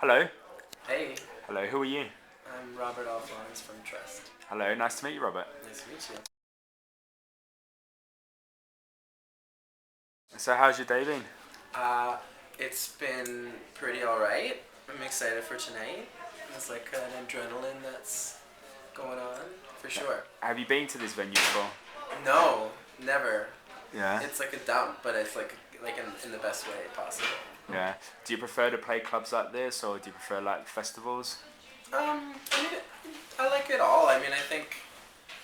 Hello. Hey, Hello, who are you? I'm Robert Alfons from Trust. Hello, nice to meet you, Robert. Nice to meet you. So, how's your day been? Uh, it's been pretty alright. I'm excited for tonight. There's like an adrenaline that's going on for sure. Have you been to this venue before? No, never. Yeah. It's like a dump, but it's like in the best way possible. Yeah. Do you prefer to play clubs like this, or do you prefer like festivals? I mean, I like it all. I mean, I think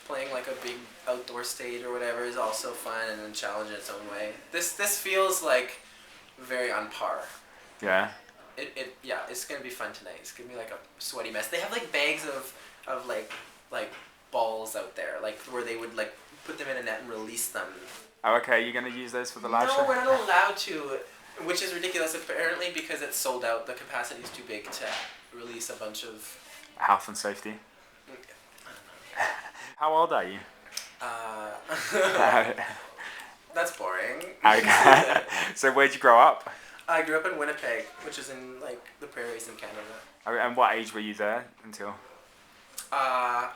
playing like a big outdoor stage or whatever is also fun and a challenge in its own way. This feels like very on par. Yeah. Yeah, it's gonna be fun tonight. It's gonna be like a sweaty mess. They have like bags of like balls out there, like where they would like put them in a net and release them. Oh, okay. You're gonna use those for the live No, show? we're not allowed to, which is ridiculous. Apparently, because it's sold out, the capacity is too big to release a bunch of. Health and safety. I How old are you? don't know. That's boring. Okay. So, where'd you grow up? I grew up in Winnipeg, which is in like the prairies in Canada. And what age were you there until? I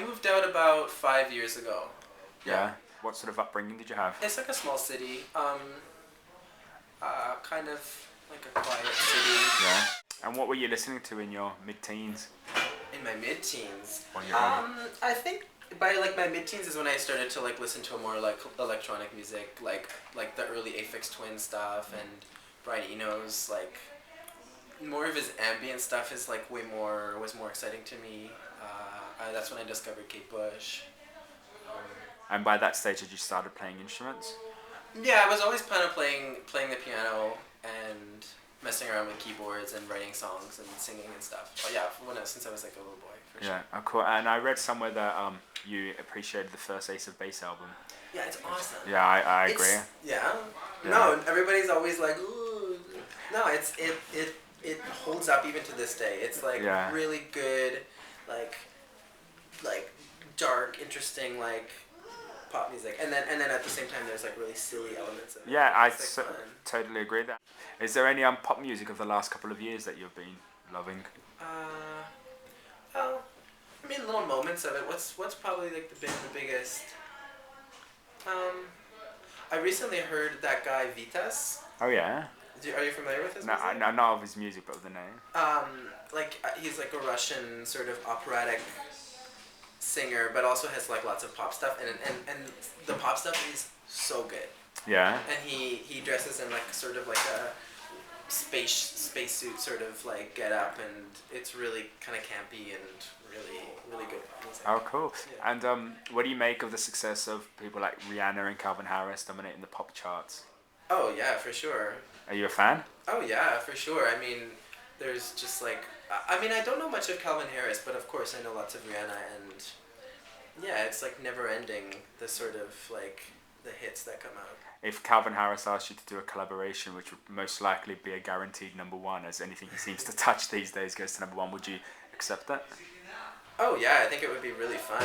moved out about 5 years ago. Yeah. What sort of upbringing did you have? It's like a small city, kind of like a quiet city. Yeah. And what were you listening to in your mid-teens? In my mid-teens, Or your early? I think by like my mid-teens is when I started to like listen to more like electronic music, like the early Aphex Twin stuff and Brian Eno's like more of his ambient stuff is like was more exciting to me. That's when I discovered Kate Bush. And by that stage, had you started playing instruments? Yeah, I was always kind of playing the piano and messing around with keyboards and writing songs and singing and stuff. Oh yeah, since I was like a little boy, for sure. Yeah, of course. And I read somewhere that you appreciated the first Ace of Base album. Yeah, it's awesome. Yeah, I agree. Yeah. Yeah. No, everybody's always like, ooh. No, it holds up even to this day. It's like Yeah. really good, like dark, interesting, like pop music, and then at the same time there's like really silly elements of it. Yeah, I It's, like, fun. totally agree with that. Is there any pop music of the last couple of years that you've been loving? Well, I mean, little moments of it. What's probably like the biggest? I recently heard that guy Vitas. Oh yeah. Are you familiar with his No, music? not of his music, but of the name. He's like a Russian sort of operatic singer, but also has like lots of pop stuff, and the pop stuff is so good. Yeah. And he dresses in like sort of like a spacesuit sort of like get up, and it's really kind of campy and really good music. Oh, cool. Yeah. And what do you make of the success of people like Rihanna and Calvin Harris dominating the pop charts? Oh yeah, for sure. Are you a fan? Oh yeah, for sure. I mean, there's just like I mean, I don't know much of Calvin Harris, but of course I know lots of Rihanna, and yeah, it's like never ending, the sort of like the hits that come out. If Calvin Harris asked you to do a collaboration, which would most likely be a guaranteed number one, as anything he seems to touch these days goes to number one, would you accept that? Oh yeah, I think it would be really fun.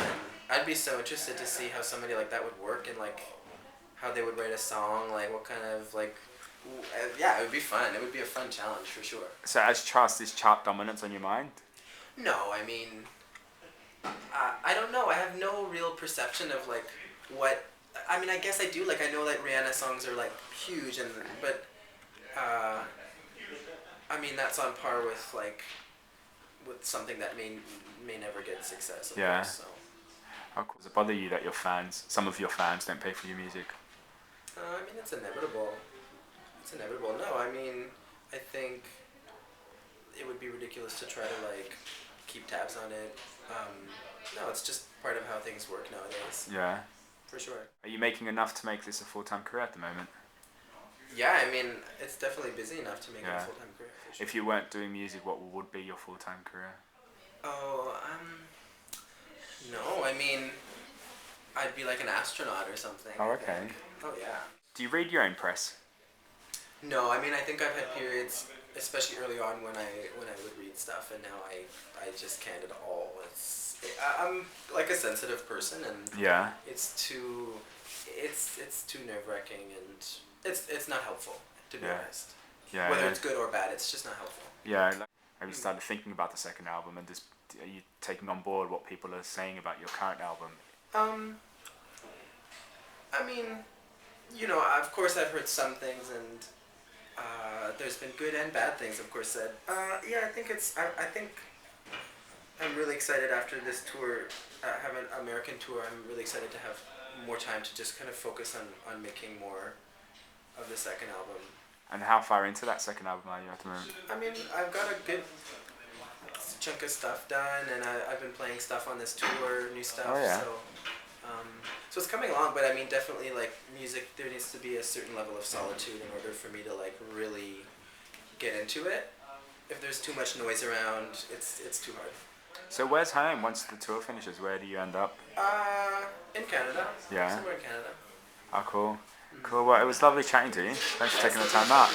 I'd be so interested to see how somebody like that would work, and like how they would write a song, like what kind of like yeah, it would be fun. It would be a fun challenge for sure. So as trust is chart dominance on your mind? No, I mean, I don't know. I have no real perception of like what. I mean, I guess I do. Like, I know that Rihanna songs are like huge, but I mean that's on par with like with something that may never get success. Of Yeah. course, so. How cool. Does it bother you that some of your fans don't pay for your music? I mean, it's inevitable. It's inevitable. No, I mean, I think it would be ridiculous to try to like keep tabs on it. No, it's just part of how things work nowadays. Yeah. For sure. Are you making enough to make this a full-time career at the moment? Yeah, I mean, it's definitely busy enough to make it Yeah. a full-time career. For sure. If you weren't doing music, what would be your full-time career? Oh, no, I mean, I'd be like an astronaut or something. Oh, I okay. think. Oh, yeah. Do you read your own press? No, I mean, I think I've had periods, especially early on, when I would read stuff, and now I just can't at all. I'm like a sensitive person, and Yeah. it's too nerve-wracking, and it's not helpful, to be Yeah. honest. Yeah. Whether yeah. it's good or bad, it's just not helpful. Yeah. Have you started thinking about the second album, and just are you taking on board what people are saying about your current album? I mean, you know, of course I've heard some things, and there's been good and bad things, of course, said. Yeah, I think I think I'm really excited after this tour, have an American tour. I'm really excited to have more time to just kind of focus on making more of the second album. And how far into that second album are you at the moment? I mean, I've got a good chunk of stuff done, and I've been playing stuff on this tour, new stuff. Oh, yeah. So it's coming along, but I mean, definitely like music, there needs to be a certain level of solitude in order for me to like really get into it. If there's too much noise around, it's too hard. So where's home once the tour finishes? Where do you end up? In Canada. Yeah. Somewhere in Canada. Oh, cool. Cool. Well, it was lovely chatting to you. Thanks for taking the time out.